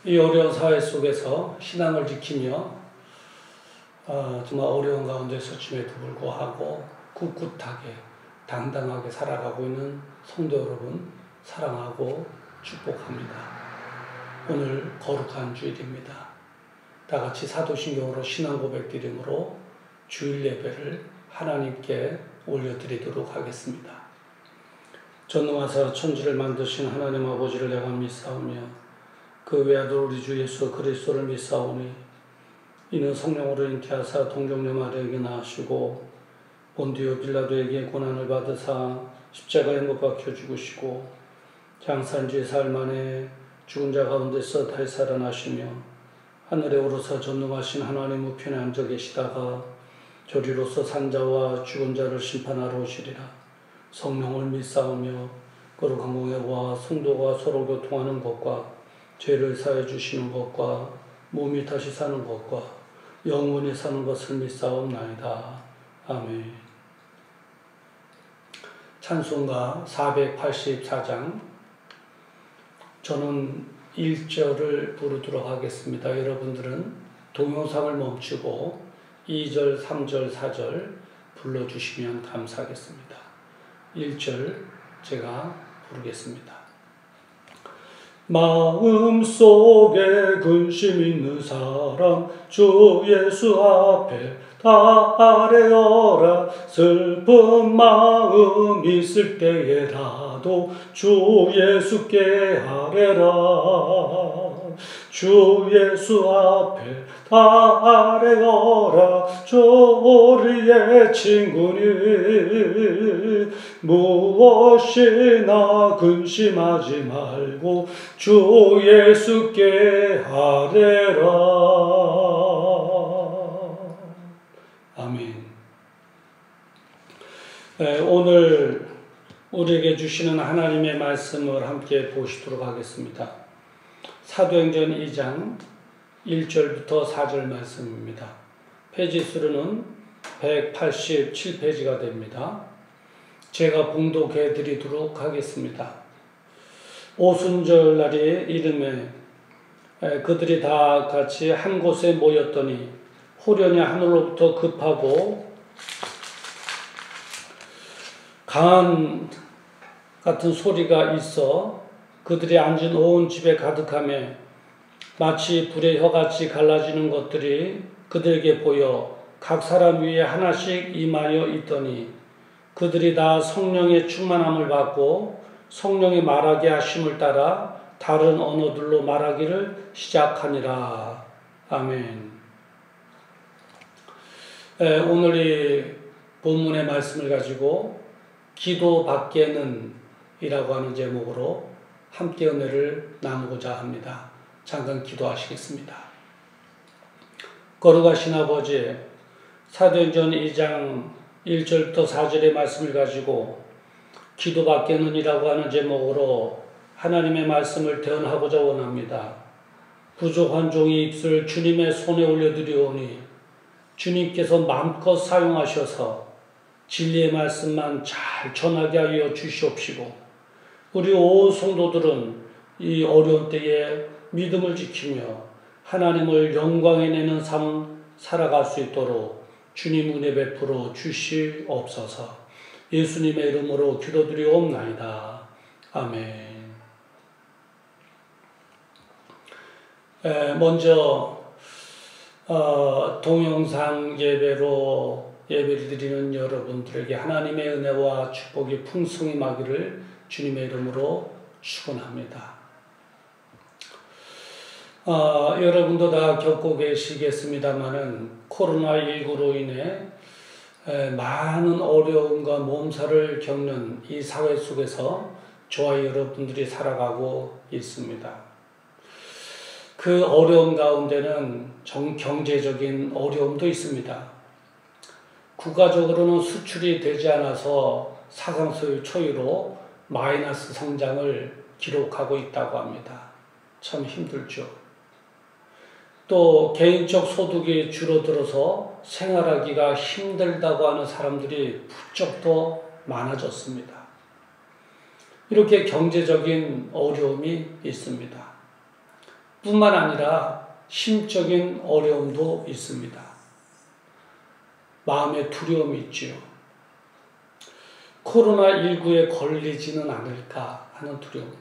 이 어려운 사회 속에서 신앙을 지키며 정말 어려운 가운데서 줌에도 불구하고 꿋꿋하게 당당하게 살아가고 있는 성도 여러분 사랑하고 축복합니다. 오늘 거룩한 주일입니다. 다 같이 사도신경으로 신앙 고백 드림으로 주일 예배를 하나님께 올려드리도록 하겠습니다. 전능하사 천지를 만드신 하나님 아버지를 내가 믿사오며 그 외아들 우리 주 예수 그리스도를 믿사오니 이는 성령으로 잉태하사 동정녀 마리아에게 낳으시고 본디오 빌라도에게 고난을 받으사 십자가에 못 박혀 죽으시고 장사한 지 사흘 만에 죽은 자 가운데서 다시 살아나시며 하늘에 오르사 전능하신 하나님 우편에 앉아 계시다가 저리로서 산자와 죽은 자를 심판하러 오시리라. 성령을 믿사오며 거룩한 공예와 성도가 서로 교통하는 것과 죄를 사해 주시는 것과 몸이 다시 사는 것과 영원히 사는 것을 믿사옵나이다. 아멘. 찬송가 484장 저는 1절을 부르도록 하겠습니다. 여러분들은 동영상을 멈추고 2절, 3절, 4절 불러주시면 감사하겠습니다. 1절 제가 부르겠습니다. 마음속에 근심 있는 사람 주 예수 앞에 다 아뢰어라. 슬픈 마음 있을 때에라도 주 예수께 아뢰라. 주 예수 앞에 다 아뢰어라. 저 우리의 친구니 무엇이나 근심하지 말고 주 예수께 아뢰라. 아멘. 오늘 우리에게 주시는 하나님의 말씀을 함께 보시도록 하겠습니다. 사도행전 2장 1절부터 4절 말씀입니다. 페이지 수로는 187페이지가 됩니다. 제가 봉독해 드리도록 하겠습니다. 오순절 날의 이름에 그들이 다 같이 한 곳에 모였더니 후련히 하늘로부터 급하고 강한 같은 소리가 있어 그들이 앉은 온 집에 가득하며 마치 불의 혀같이 갈라지는 것들이 그들에게 보여 각 사람 위에 하나씩 임하여 있더니 그들이 다 성령의 충만함을 받고 성령이 말하게 하심을 따라 다른 언어들로 말하기를 시작하니라. 아멘. 오늘 이 본문의 말씀을 가지고 기도 밖에는 이라고 하는 제목으로 함께 은혜를 나누고자 합니다. 잠깐 기도하시겠습니다. 거룩하신 아버지, 사도행전 2장 1절부터 4절의 말씀을 가지고 기도 밖에는 이라고 하는 제목으로 하나님의 말씀을 대언하고자 원합니다. 부족한 종이 입술 주님의 손에 올려드리오니 주님께서 마음껏 사용하셔서 진리의 말씀만 잘 전하게 하여 주시옵시고 우리 온 성도들은 이 어려운 때에 믿음을 지키며 하나님을 영광에 내는 삶 살아갈 수 있도록 주님 은혜 베풀어 주시옵소서. 예수님의 이름으로 기도드리옵나이다. 아멘. 먼저 동영상 예배로 예배를 드리는 여러분들에게 하나님의 은혜와 축복이 풍성히 임하기를 주님의 이름으로 축원합니다. 여러분도 다 겪고 계시겠습니다마는 코로나19로 인해 많은 어려움과 몸살을 겪는 이 사회 속에서 저와 여러분들이 살아가고 있습니다. 그 어려움 가운데는 경제적인 어려움도 있습니다. 국가적으로는 수출이 되지 않아서 사상 초유로 마이너스 성장을 기록하고 있다고 합니다. 참 힘들죠. 또 개인적 소득이 줄어들어서 생활하기가 힘들다고 하는 사람들이 부쩍 더 많아졌습니다. 이렇게 경제적인 어려움이 있습니다. 뿐만 아니라 심적인 어려움도 있습니다. 마음의 두려움이 있지요. 코로나19에 걸리지는 않을까 하는 두려움.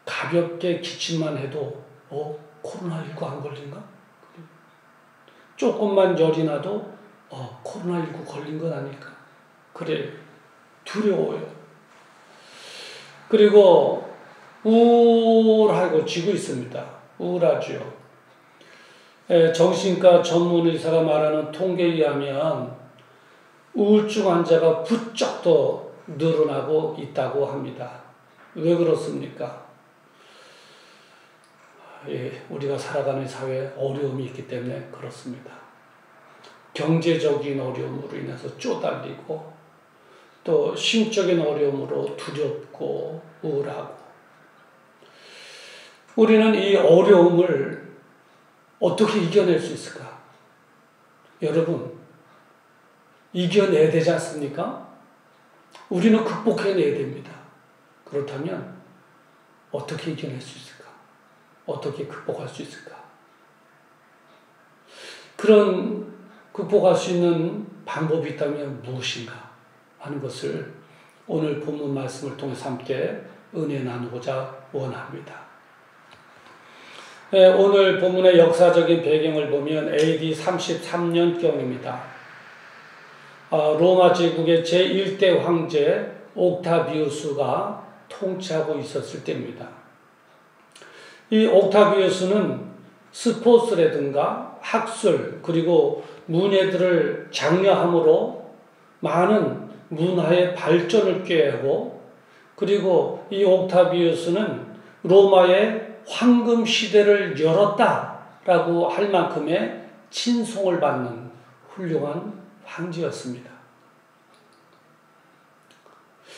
가볍게 기침만 해도 코로나19 안 걸린가? 조금만 열이 나도 코로나19 걸린 건 아닐까? 그래, 두려워요. 그리고 우울하고 지고 있습니다. 우울하죠. 정신과 전문 의사가 말하는 통계에 의하면 우울증 환자가 부쩍 더 늘어나고 있다고 합니다. 왜 그렇습니까? 우리가 살아가는 사회에 어려움이 있기 때문에 그렇습니다. 경제적인 어려움으로 인해서 쪼달리고 또 심적인 어려움으로 두렵고 우울하고 우리는 이 어려움을 어떻게 이겨낼 수 있을까? 여러분, 이겨내야 되지 않습니까? 우리는 극복해내야 됩니다. 그렇다면 어떻게 이겨낼 수 있을까? 어떻게 극복할 수 있을까? 그런 극복할 수 있는 방법이 있다면 무엇인가 하는 것을 오늘 본문 말씀을 통해서 함께 은혜 나누고자 원합니다. 오늘 본문의 역사적인 배경을 보면 AD 33년경입니다. 로마 제국의 제1대 황제 옥타비우스가 통치하고 있었을 때입니다. 이 옥타비우스는 스포츠라든가 학술 그리고 문예들을 장려함으로 많은 문화의 발전을 꾀하고 그리고 이 옥타비우스는 로마의 황금 시대를 열었다라고 할 만큼의 칭송을 받는 훌륭한 황제였습니다.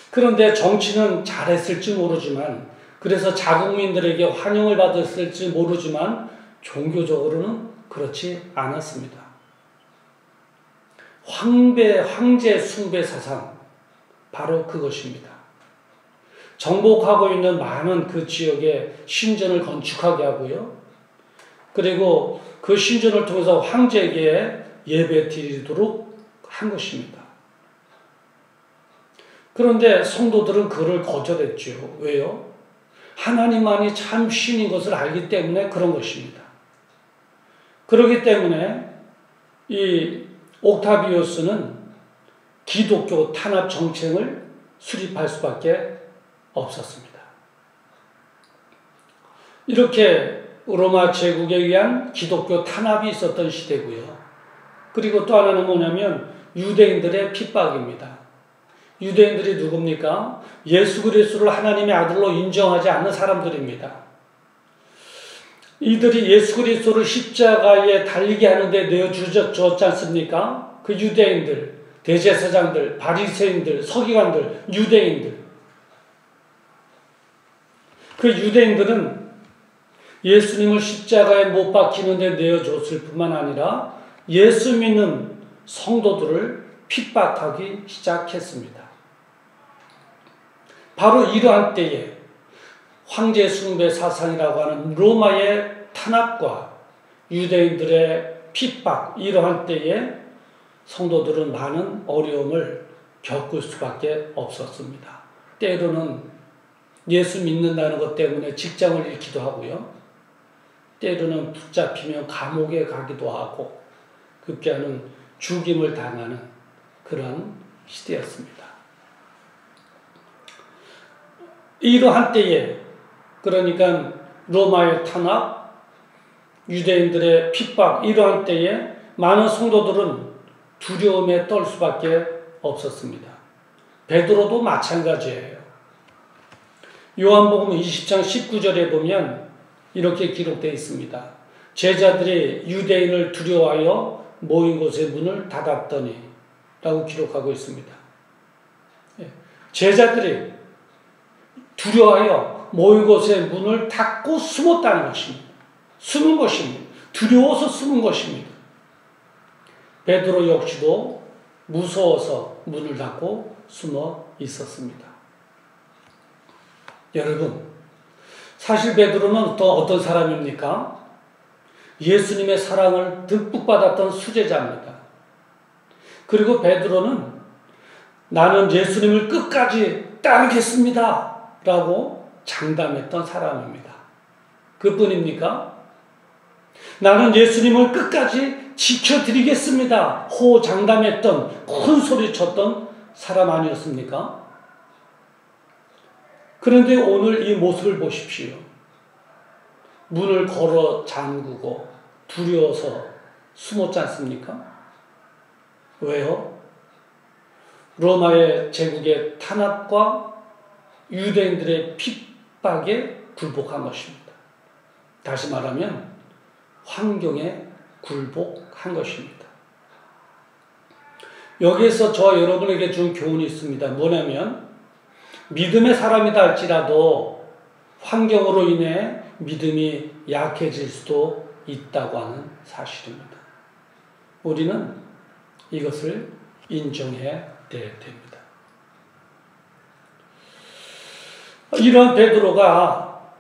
그런데 정치는 잘했을지 모르지만 그래서 자국민들에게 환영을 받았을지 모르지만 종교적으로는 그렇지 않았습니다. 황제 숭배 사상 바로 그것입니다. 정복하고 있는 많은 그 지역에 신전을 건축하게 하고요. 그리고 그 신전을 통해서 황제에게 예배 드리도록 한 것입니다. 그런데 성도들은 그를 거절했죠. 왜요? 하나님만이 참 신인 것을 알기 때문에 그런 것입니다. 그렇기 때문에 이 옥타비우스는 기독교 탄압 정책을 수립할 수밖에 없었습니다. 이렇게 로마 제국에 의한 기독교 탄압이 있었던 시대고요. 그리고 또 하나는 뭐냐면 유대인들의 핍박입니다. 유대인들이 누굽니까? 예수 그리스도를 하나님의 아들로 인정하지 않는 사람들입니다. 이들이 예수 그리스도를 십자가에 달리게 하는데 내어주셨지 않습니까? 그 유대인들, 대제사장들, 바리새인들, 서기관들, 유대인들. 그 유대인들은 예수님을 십자가에 못 박히는데 내어줬을 뿐만 아니라 예수 믿는 성도들을 핍박하기 시작했습니다. 바로 이러한 때에 황제 숭배 사상이라고 하는 로마의 탄압과 유대인들의 핍박 이러한 때에 성도들은 많은 어려움을 겪을 수밖에 없었습니다. 때로는 예수 믿는다는 것 때문에 직장을 잃기도 하고요. 때로는 붙잡히면 감옥에 가기도 하고 급기야는 죽임을 당하는 그런 시대였습니다. 이러한 때에 그러니까 로마의 탄압, 유대인들의 핍박 이러한 때에 많은 성도들은 두려움에 떨 수밖에 없었습니다. 베드로도 마찬가지예요. 요한복음 20장 19절에 보면 이렇게 기록되어 있습니다. 제자들이 유대인을 두려워하여 모인 곳의 문을 닫았더니 라고 기록하고 있습니다. 제자들이 두려워하여 모인 곳의 문을 닫고 숨었다는 것입니다. 숨은 것입니다. 두려워서 숨은 것입니다. 베드로 역시도 무서워서 문을 닫고 숨어 있었습니다. 여러분, 사실 베드로는 또 어떤 사람입니까? 예수님의 사랑을 듬뿍 받았던 수제자입니다. 그리고 베드로는 나는 예수님을 끝까지 따르겠습니다 라고 장담했던 사람입니다. 그뿐입니까? 나는 예수님을 끝까지 지켜드리겠습니다 호 장담했던, 큰 소리 쳤던 사람 아니었습니까? 그런데 오늘 이 모습을 보십시오. 문을 걸어 잠그고 두려워서 숨었지 않습니까? 왜요? 로마의 제국의 탄압과 유대인들의 핍박에 굴복한 것입니다. 다시 말하면 환경에 굴복한 것입니다. 여기에서 저와 여러분에게 준 교훈이 있습니다. 뭐냐면 믿음의 사람이다 할지라도 환경으로 인해 믿음이 약해질 수도 있다고 하는 사실입니다. 우리는 이것을 인정해야 됩니다. 이런 베드로가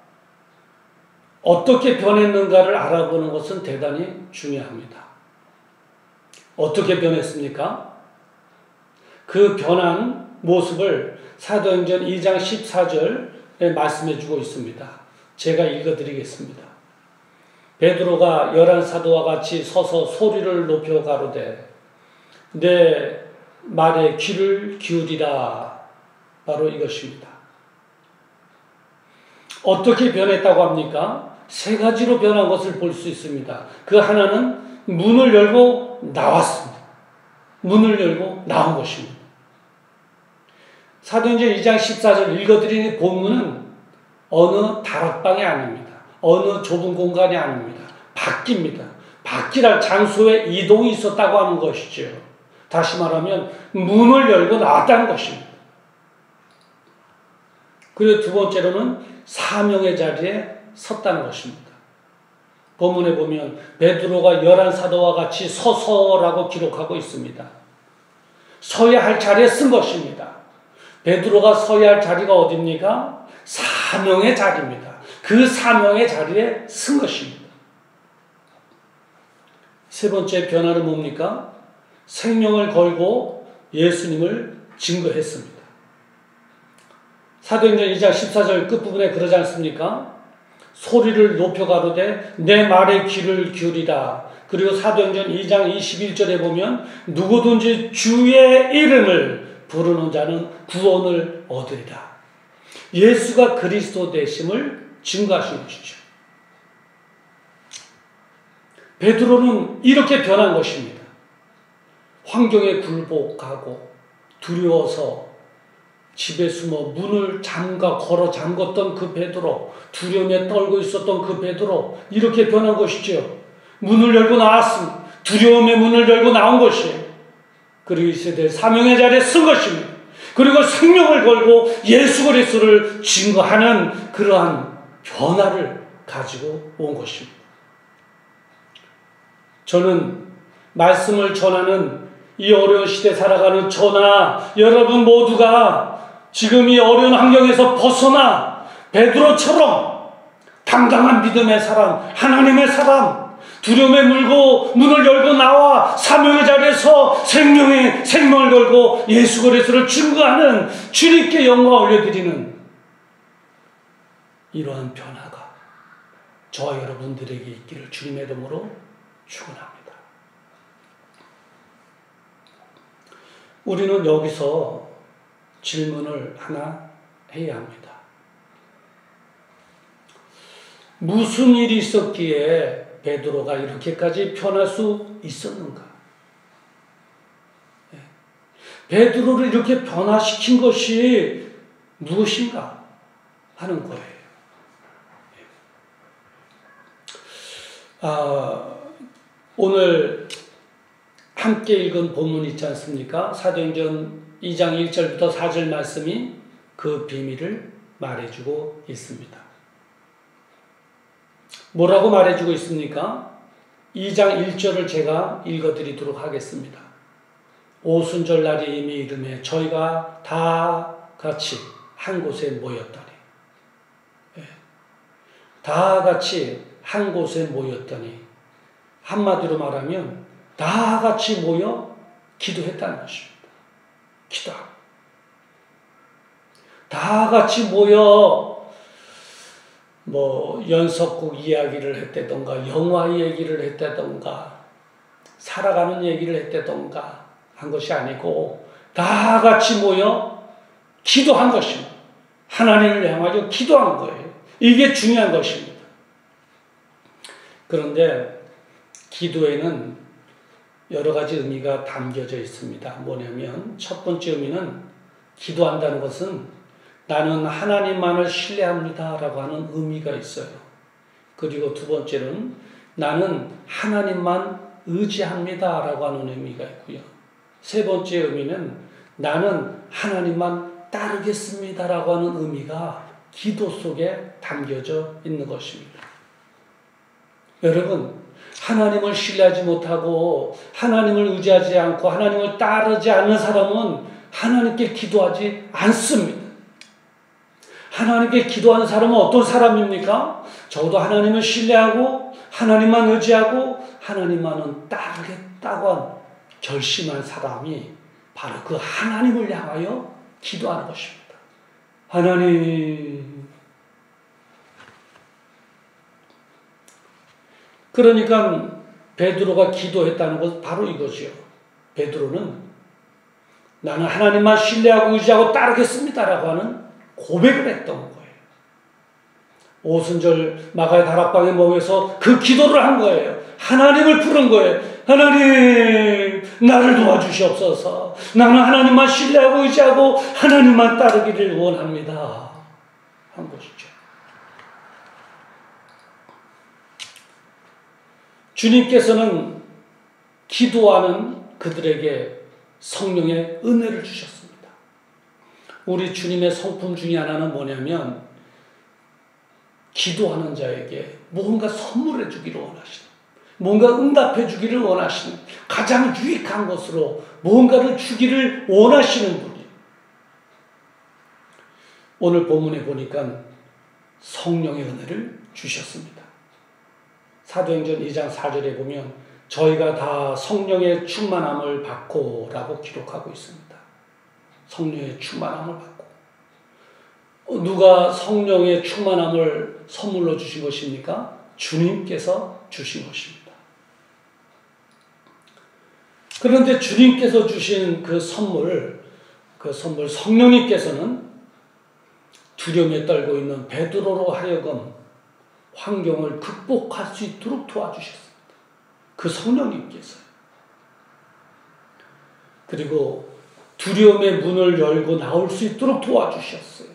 어떻게 변했는가를 알아보는 것은 대단히 중요합니다. 어떻게 변했습니까? 그 변한 모습을 사도행전 2장 14절에 말씀해 주고 있습니다. 제가 읽어드리겠습니다. 베드로가 열한 사도와 같이 서서 소리를 높여 가로되 내 말에 귀를 기울이라. 바로 이것입니다. 어떻게 변했다고 합니까? 세 가지로 변한 것을 볼 수 있습니다. 그 하나는 문을 열고 나왔습니다. 문을 열고 나온 것입니다. 사도행전 2장 14절 읽어드리는 본문은 어느 다락방이 아닙니다. 어느 좁은 공간이 아닙니다. 밖입니다. 밖이랄 장소에 이동이 있었다고 하는 것이죠. 다시 말하면 문을 열고 나왔다는 것입니다. 그리고 두 번째로는 사명의 자리에 섰다는 것입니다. 본문에 보면 베드로가 열한 사도와 같이 서서라고 기록하고 있습니다. 서야 할 자리에 쓴 것입니다. 베드로가 서야 할 자리가 어디입니까? 사명의 자리입니다. 그 사명의 자리에 쓴 것입니다. 세 번째 변화는 뭡니까? 생명을 걸고 예수님을 증거했습니다. 사도행전 2장 14절 끝부분에 그러지 않습니까? 소리를 높여 가로되 내 말에 귀를 기울이라. 그리고 사도행전 2장 21절에 보면 누구든지 주의 이름을 부르는 자는 구원을 얻으리라. 예수가 그리스도 되심을 증거하신 것이죠. 베드로는 이렇게 변한 것입니다. 환경에 굴복하고 두려워서 집에 숨어 문을 걸어 잠궜던 그 베드로, 두려움에 떨고 있었던 그 베드로, 이렇게 변한 것이죠. 문을 열고 나왔습니다. 두려움의 문을 열고 나온 것이에요. 그리고 이 세대의 사명의 자리에 쓴 것입니다. 그리고 생명을 걸고 예수 그리스도를 증거하는 그러한 변화를 가지고 온 것입니다. 저는 말씀을 전하는 이 어려운 시대 살아가는 저나 여러분 모두가 지금 이 어려운 환경에서 벗어나 베드로처럼 당당한 믿음의 사람, 하나님의 사람, 두려움에 물고 문을 열고 나와 사명의 자리에서 생명을 걸고 예수 그리스도를 증거하는 주님께 영광을 올려드리는 이러한 변화가 저와 여러분들에게 있기를 주님의 이름으로 축원합니다. 우리는 여기서 질문을 하나 해야 합니다. 무슨 일이 있었기에 베드로가 이렇게까지 변할 수 있었는가? 베드로를 이렇게 변화시킨 것이 무엇인가 하는 거예요. 오늘 함께 읽은 본문 있지 않습니까? 사도행전 2장 1절부터 4절 말씀이 그 비밀을 말해주고 있습니다. 뭐라고 말해주고 있습니까? 2장 1절을 제가 읽어드리도록 하겠습니다. 오순절 날이 이미 이름에 저희가 다 같이 한 곳에 모였다니. 다 같이 한 곳에 모였더니 한마디로 말하면 다 같이 모여 기도했다는 것입니다. 기도하고 다 같이 모여 연속곡 이야기를 했다던가 영화 얘기를 했다던가 살아가는 얘기를 했다던가 한 것이 아니고 다 같이 모여 기도한 것입니다. 하나님을 향하여 기도한 거예요. 이게 중요한 것입니다. 그런데 기도에는 여러 가지 의미가 담겨져 있습니다. 뭐냐면 첫 번째 의미는 기도한다는 것은 나는 하나님만을 신뢰합니다 라고 하는 의미가 있어요. 그리고 두 번째는 나는 하나님만 의지합니다 라고 하는 의미가 있고요. 세 번째 의미는 나는 하나님만 따르겠습니다 라고 하는 의미가 기도 속에 담겨져 있는 것입니다. 여러분, 하나님을 신뢰하지 못하고 하나님을 의지하지 않고 하나님을 따르지 않는 사람은 하나님께 기도하지 않습니다. 하나님께 기도하는 사람은 어떤 사람입니까? 적어도 하나님을 신뢰하고 하나님만 의지하고 하나님만은 따르겠다고 한 결심한 사람이 바로 그 하나님을 향하여 기도하는 것입니다. 하나님. 그러니까 베드로가 기도했다는 것은 바로 이거지요. 베드로는 나는 하나님만 신뢰하고 의지하고 따르겠습니다라고 하는 고백을 했던 거예요. 오순절 마가의 다락방에 모여서 그 기도를 한 거예요. 하나님을 부른 거예요. 하나님, 나를 도와주시옵소서. 나는 하나님만 신뢰하고 의지하고 하나님만 따르기를 원합니다. 한 것이죠. 주님께서는 기도하는 그들에게 성령의 은혜를 주셨습니다. 우리 주님의 성품 중에 하나는 뭐냐면 기도하는 자에게 뭔가 선물해 주기를 원하시는, 뭔가 응답해 주기를 원하시는, 가장 유익한 것으로 뭔가를 주기를 원하시는 분이. 오늘 본문에 보니까 성령의 은혜를 주셨습니다. 사도행전 2장 4절에 보면 저희가 다 성령의 충만함을 받고 라고 기록하고 있습니다. 성령의 충만함을 받고. 누가 성령의 충만함을 선물로 주신 것입니까? 주님께서 주신 것입니다. 그런데 주님께서 주신 그 선물 성령님께서는 두려움에 떨고 있는 베드로로 하여금 환경을 극복할 수 있도록 도와주셨습니다. 그 성령님께서요. 그리고 두려움의 문을 열고 나올 수 있도록 도와주셨어요.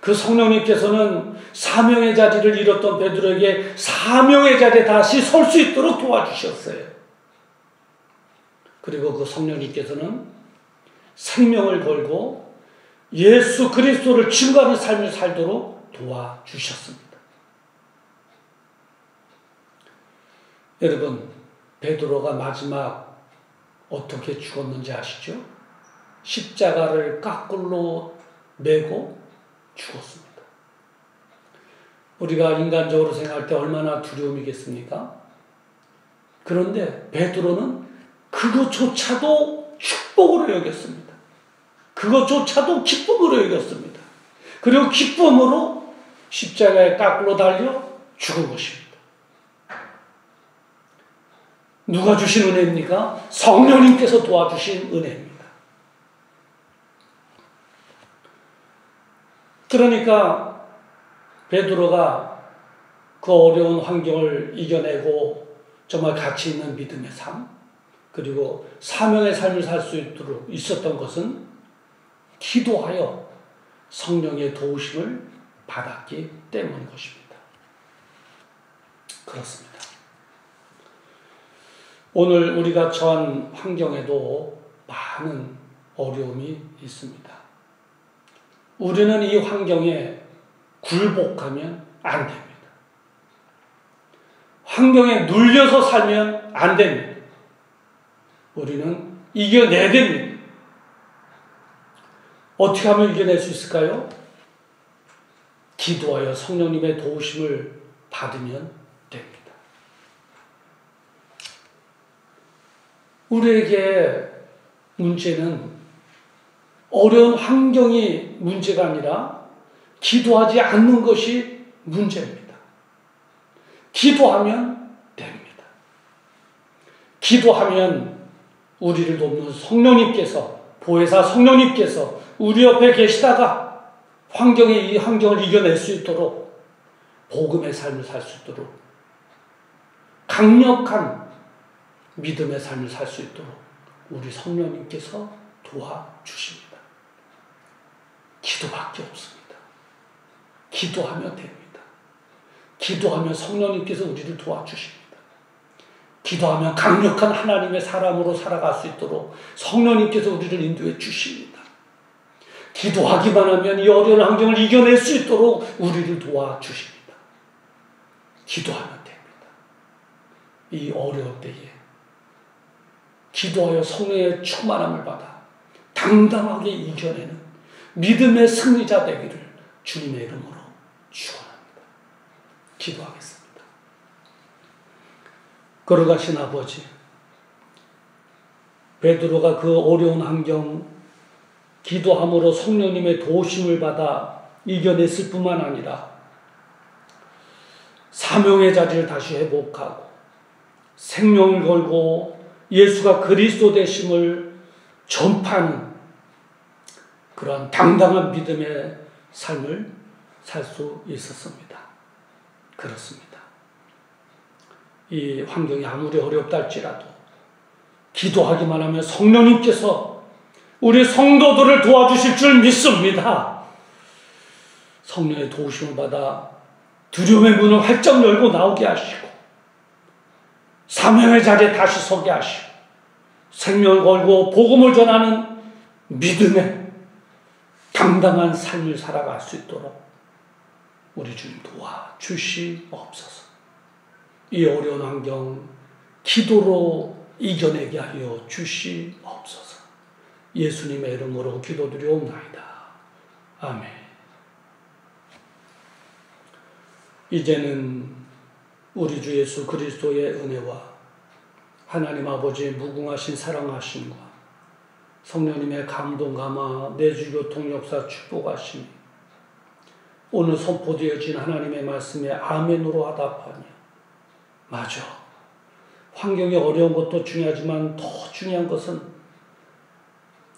그 성령님께서는 사명의 자리를 잃었던 베드로에게 사명의 자리에 다시 설 수 있도록 도와주셨어요. 그리고 그 성령님께서는 생명을 걸고 예수 그리스도를 증거하는 삶을 살도록 도와주셨습니다. 여러분, 베드로가 마지막 어떻게 죽었는지 아시죠? 십자가를 깎울로 메고 죽었습니다. 우리가 인간적으로 생각할 때 얼마나 두려움이겠습니까? 그런데 베드로는 그것조차도 축복으로 여겼습니다. 그것조차도 기쁨으로 여겼습니다. 그리고 기쁨으로 십자가에 깎울로 달려 죽은 것입니다. 누가 주신 은혜입니까? 성령님께서 도와주신 은혜입니다. 그러니까 베드로가 그 어려운 환경을 이겨내고 정말 가치 있는 믿음의 삶, 그리고 사명의 삶을 살 수 있도록 있었던 것은 기도하여 성령의 도우심을 받았기 때문인 것입니다. 그렇습니다. 오늘 우리가 처한 환경에도 많은 어려움이 있습니다. 우리는 이 환경에 굴복하면 안 됩니다. 환경에 눌려서 살면 안 됩니다. 우리는 이겨내야 됩니다. 어떻게 하면 이겨낼 수 있을까요? 기도하여 성령님의 도우심을 받으면 됩니다. 우리에게 문제는 어려운 환경이 문제가 아니라 기도하지 않는 것이 문제입니다. 기도하면 됩니다. 기도하면 우리를 돕는 성령님께서, 보혜사 성령님께서 우리 옆에 계시다가 이 환경을 이겨낼 수 있도록, 복음의 삶을 살 수 있도록, 강력한 믿음의 삶을 살 수 있도록 우리 성령님께서 도와주십니다. 기도밖에 없습니다. 기도하면 됩니다. 기도하면 성령님께서 우리를 도와주십니다. 기도하면 강력한 하나님의 사람으로 살아갈 수 있도록 성령님께서 우리를 인도해 주십니다. 기도하기만 하면 이 어려운 환경을 이겨낼 수 있도록 우리를 도와주십니다. 기도하면 됩니다. 이 어려울 때에 기도하여 성령의 충만함을 받아 당당하게 이겨내는 믿음의 승리자 되기를 주님의 이름으로 축원합니다. 기도하겠습니다. 걸어가신 아버지, 베드로가 그 어려운 환경 기도함으로 성령님의 도우심을 받아 이겨냈을 뿐만 아니라 사명의 자리를 다시 회복하고 생명을 걸고 예수가 그리스도 되심을 전파하는 그러한 당당한 믿음의 삶을 살 수 있었습니다. 그렇습니다. 이 환경이 아무리 어렵다 할지라도 기도하기만 하면 성령님께서 우리 성도들을 도와주실 줄 믿습니다. 성령의 도우심을 받아 두려움의 문을 활짝 열고 나오게 하시고 사명의 자리에 다시 서게 하시고 생명을 걸고 복음을 전하는 믿음의 당당한 삶을 살아갈 수 있도록 우리 주님 도와주시옵소서. 이 어려운 환경 기도로 이겨내게 하여 주시옵소서. 예수님의 이름으로 기도드리옵나이다. 아멘. 이제는 우리 주 예수 그리스도의 은혜와 하나님 아버지의 무궁하신 사랑하심과 성령님의 감동 감화 내주교통 역사 축복하심이 오늘 선포되어진 하나님의 말씀에 아멘으로 하답하며, 맞아, 환경이 어려운 것도 중요하지만 더 중요한 것은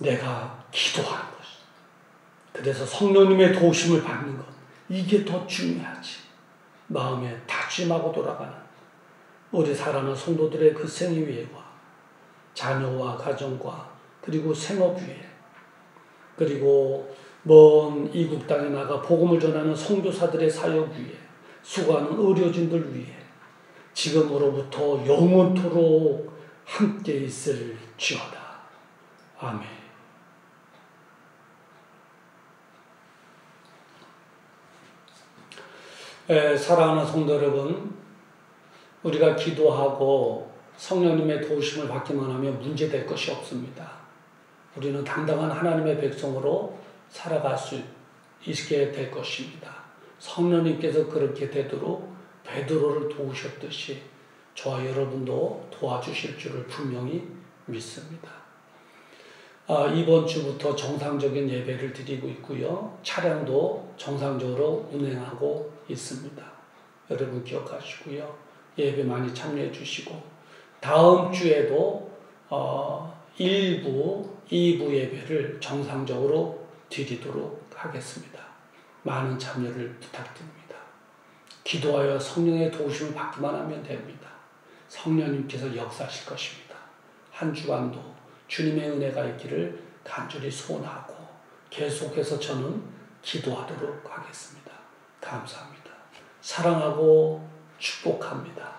내가 기도하는 것, 그래서 성령님의 도우심을 받는 것, 이게 더 중요하지. 마음에 다짐하고 돌아가는 우리 사랑하는 성도들의 그 생애 위에와 자녀와 가정과 그리고 생업 위에, 그리고 먼 이국 땅에 나가 복음을 전하는 선교사들의 사역 위에 수고하는 의료진들 위에 지금으로부터 영원토록 함께 있을지어다. 아멘. 사랑하는 성도 여러분, 우리가 기도하고 성령님의 도우심을 받기만 하면 문제될 것이 없습니다. 우리는 당당한 하나님의 백성으로 살아갈 수 있게 될 것입니다. 성령님께서 그렇게 되도록 베드로를 도우셨듯이 저와 여러분도 도와주실 줄을 분명히 믿습니다. 이번 주부터 정상적인 예배를 드리고 있고요. 차량도 정상적으로 운행하고 있습니다. 여러분 기억하시고요. 예배 많이 참여해 주시고 다음 주에도 1부, 2부 예배를 정상적으로 드리도록 하겠습니다. 많은 참여를 부탁드립니다. 기도하여 성령의 도우심을 받기만 하면 됩니다. 성령님께서 역사하실 것입니다. 한 주간도 주님의 은혜가 있기를 간절히 소원하고 계속해서 저는 기도하도록 하겠습니다. 감사합니다. 사랑하고 축복합니다.